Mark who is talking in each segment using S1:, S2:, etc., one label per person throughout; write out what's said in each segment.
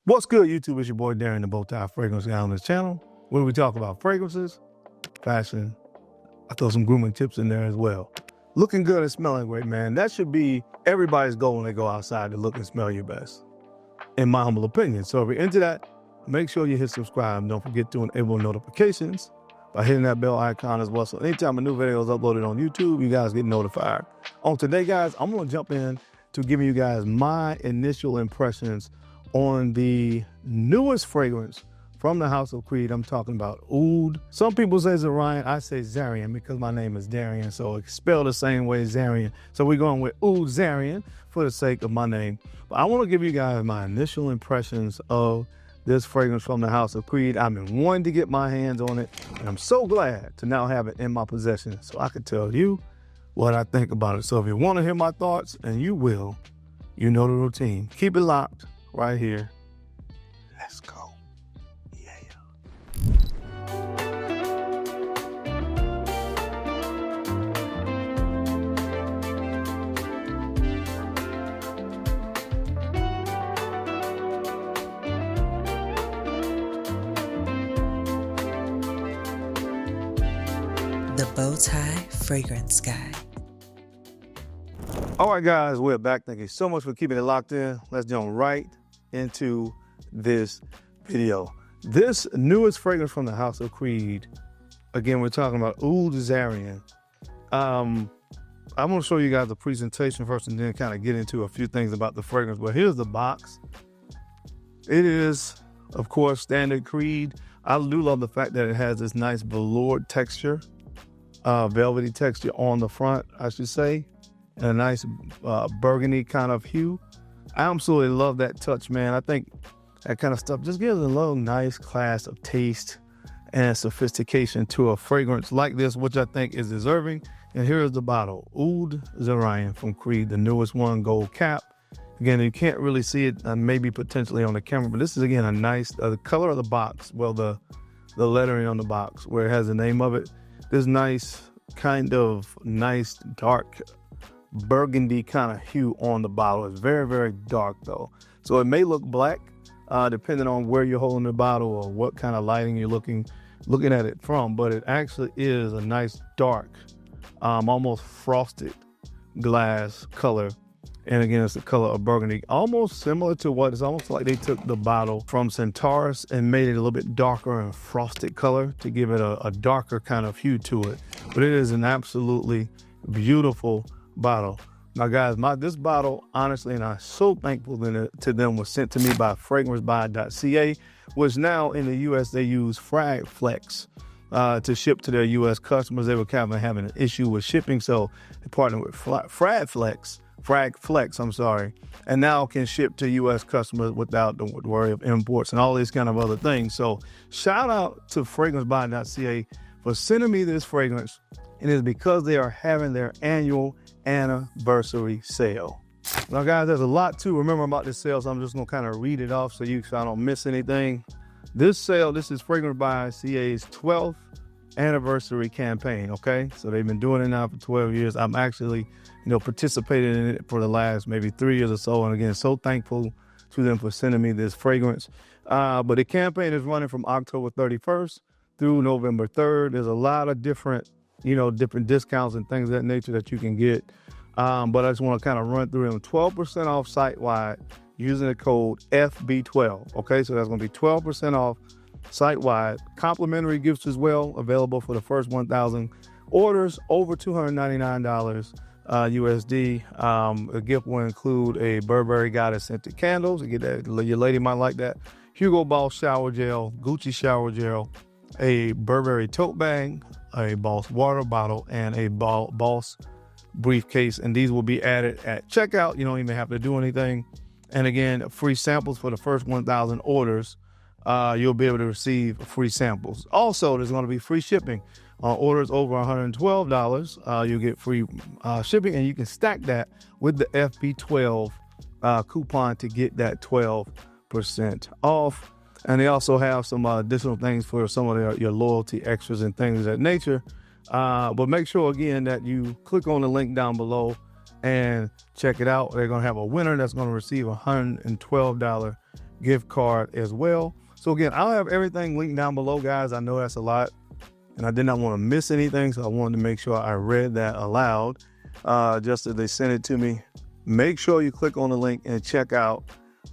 S1: What's good, YouTube? It's your boy Darren, the BowTie Fragrance Guy on this channel, where we talk about fragrances, fashion. I throw some grooming tips in there as well. Looking good and smelling great, man. That should be everybody's goal when they go outside, to look and smell your best, in my humble opinion. So if you're into that, make sure you hit subscribe. Don't forget to enable notifications by hitting that bell icon as well. So anytime a new video is uploaded on YouTube, you guys get notified. On today, guys, I'm going to jump in to giving you guys my initial impressions on the newest fragrance from the House of Creed. I'm talking about Oud. Some people say Zarian. I say Zarian because my name is Darian, so it's spelled the same way as Zarian. So we're going with Oud Zarian for the sake of my name. But I want to give you guys my initial impressions of this fragrance from the House of Creed. I've been wanting to get my hands on it, and I'm so glad to now have it in my possession so I can tell you what I think about it. So if you want to hear my thoughts, and you will, you know the routine. Keep it locked right here. Let's go. Yeah.
S2: The BowTie Fragrance Guy.
S1: All right, guys, we're back. Thank you so much for keeping it locked in. Let's jump right into this video. This newest fragrance from the House of Creed. Again, we're talking about OUD ZARIAN. I'm going to show you guys the presentation first and then kind of get into a few things about the fragrance. But here's the box. It is, of course, standard Creed. I do love the fact that it has this nice velour texture, velvety texture on the front, I should say, and a nice burgundy kind of hue. I absolutely love that touch, man. I think that kind of stuff just gives a little nice class of taste and sophistication to a fragrance like this, which I think is deserving. And here's the bottle, OUD ZARIAN from Creed, the newest one, gold cap. Again, you can't really see it, maybe potentially on the camera, but this is, again, a nice, the color of the box, well, the lettering on the box where it has the name of it, this nice, kind of nice, dark, burgundy kind of hue on the bottle. It's very, very dark though. So it may look black, depending on where you're holding the bottle or what kind of lighting you're looking at it from, but it actually is a nice dark, almost frosted glass color. And again, it's the color of burgundy, almost similar to what it's almost like they took the bottle from Centaurus and made it a little bit darker and frosted color to give it a darker kind of hue to it. But it is an absolutely beautiful bottle. Now, guys, this bottle, honestly, and I'm so thankful to them, was sent to me by Fragrancebuy.ca, which now in the US they use Fragflex to ship to their US customers. They were kind of having an issue with shipping, so they partnered with Fragflex, and now can ship to US customers without the worry of imports and all these kind of other things. So shout out to Fragrancebuy.ca for sending me this fragrance, and it's because they are having their annual anniversary sale. Now, guys, there's a lot to remember about this sale, so I'm just gonna kind of read it off so I don't miss anything. This sale, this is Fragrancebuy.ca's 12th anniversary campaign, okay? So they've been doing it now for 12 years. I'm actually, participated in it for the last maybe 3 years or so, and again, so thankful to them for sending me this fragrance. But the campaign is running from October 31st through November 3rd. There's a lot of different discounts and things of that nature that you can get. But I just want to kind of run through them. 12% off site-wide using the code FB12. Okay, so that's going to be 12% off site-wide. Complimentary gifts as well, available for the first 1,000 orders over $299 USD. A gift will include a Burberry Goddess scented candles. You get that, your lady might like that. Hugo Boss shower gel, Gucci shower gel, a Burberry tote bag, a Boss water bottle, and a Boss briefcase. And these will be added at checkout. You don't even have to do anything. And again, free samples for the first 1,000 orders. You'll be able to receive free samples. Also, there's going to be free shipping on orders over $112. You'll get free shipping, and you can stack that with the FB12 coupon to get that 12% off. And they also have some additional things for some of your loyalty extras and things of that nature. But make sure, again, that you click on the link down below and check it out. They're going to have a winner that's going to receive a $112 gift card as well. So again, I'll have everything linked down below, guys. I know that's a lot, and I did not want to miss anything, so I wanted to make sure I read that aloud just as they sent it to me. Make sure you click on the link and check out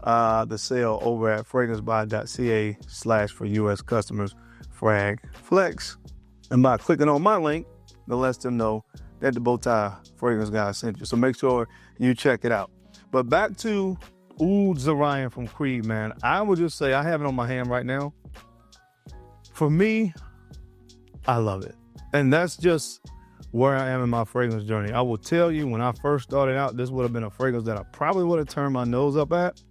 S1: the sale over at Fragrancebuy.ca/ for US customers, Frag Flex. And by clicking on my link, that lets them know that the BowTie Fragrance Guy sent you. So make sure you check it out. But back to OUD ZARIAN from Creed, man. I would just say, I have it on my hand right now. For me, I love it. And that's just where I am in my fragrance journey. I will tell you, when I first started out, this would have been a fragrance that I probably would have turned my nose up at.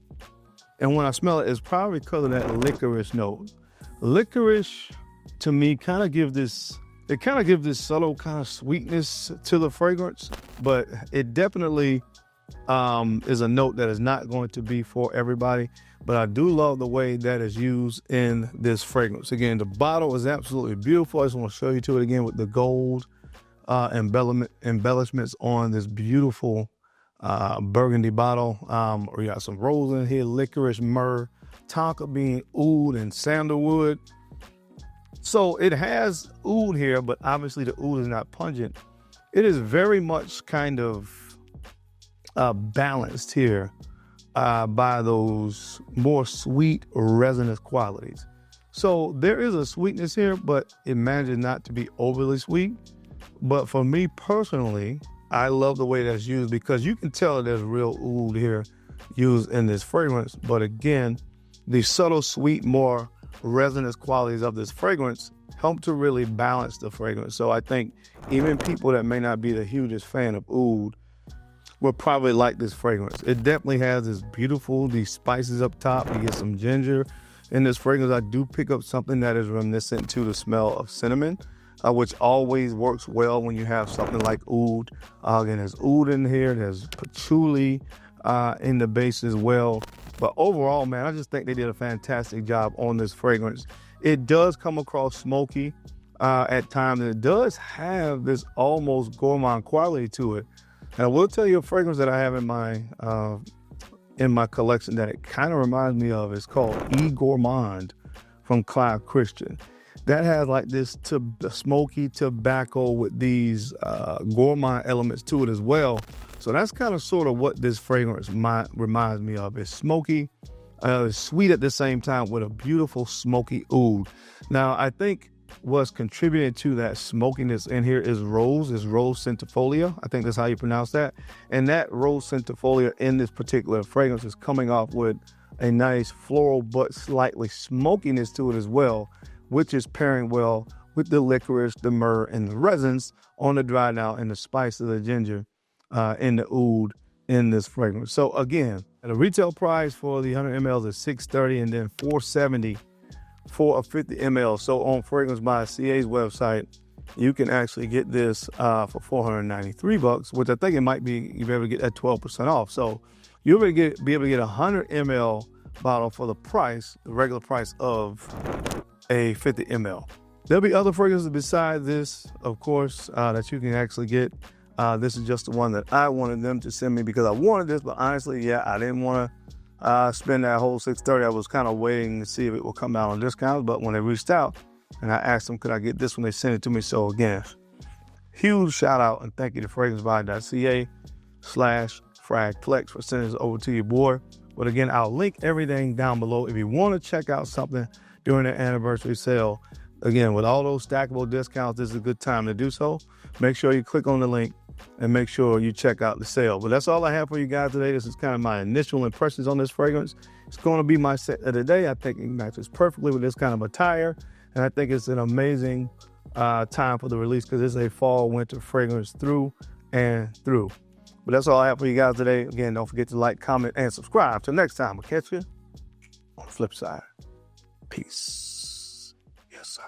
S1: And when I smell it, it's probably because of that licorice note. Licorice, to me, kind of gives this subtle kind of sweetness to the fragrance, but it definitely is a note that is not going to be for everybody. But I do love the way that is used in this fragrance. Again, the bottle is absolutely beautiful. I just want to show you to it again with the gold embellishments on this beautiful burgundy bottle. We got some rose in here, licorice, myrrh, tonka bean, oud, and sandalwood. So it has oud here, but obviously the oud is not pungent. It is very much kind of balanced here by those more sweet resinous qualities. So there is a sweetness here, but it manages not to be overly sweet. But for me personally, I love the way that's used, because you can tell there's real oud here used in this fragrance. But again, the subtle, sweet, more resinous qualities of this fragrance help to really balance the fragrance. So I think even people that may not be the hugest fan of oud will probably like this fragrance. It definitely has these spices up top. You get some ginger in this fragrance. I do pick up something that is reminiscent to the smell of cinnamon, which always works well when you have something like oud. Again, there's oud in here. There's patchouli in the base as well. But overall, man, I just think they did a fantastic job on this fragrance. It does come across smoky at times, and it does have this almost gourmand quality to it. And I will tell you a fragrance that I have in my collection that it kind of reminds me of. It's called E Gourmand from Clive Christian. That has like this smoky tobacco with these gourmand elements to it as well. So that's kind of sort of what this fragrance reminds me of. It's smoky, it's sweet at the same time with a beautiful smoky oud. Now, I think what's contributing to that smokiness in here is rose centifolia. I think that's how you pronounce that. And that rose centifolia in this particular fragrance is coming off with a nice floral but slightly smokiness to it as well, which is pairing well with the licorice, the myrrh, and the resins on the dry now, and the spice of the ginger in the oud in this fragrance. So again, at a retail price for the 100 ml is $630, and then $470 for a 50 ml. So on Fragrancebuy.ca's website, you can actually get this for $493, which I think it might be, you'll be able to get that 12% off. So you'll be able to get a 100 ml bottle for the regular price of a 50 ml. There'll be other fragrances besides this, of course, that you can actually get. This is just the one that I wanted them to send me because I wanted this, but honestly, yeah, I didn't want to spend that whole $630. I was kind of waiting to see if it will come out on discounts, but when they reached out and I asked them, could I get this when they sent it to me? So again, huge shout out and thank you to Fragrancebuy.ca/FragFlex for sending this over to your boy. But again, I'll link everything down below if you want to check out something during the anniversary sale. Again, with all those stackable discounts, this is a good time to do so. Make sure you click on the link and make sure you check out the sale. But that's all I have for you guys today. This is kind of my initial impressions on this fragrance. It's going to be my set of the day. I think it matches perfectly with this kind of attire. And I think it's an amazing time for the release because it's a fall winter fragrance through and through. But that's all I have for you guys today. Again, don't forget to like, comment, and subscribe. Till next time, I'll catch you on the flip side. Peace. Yes, sir.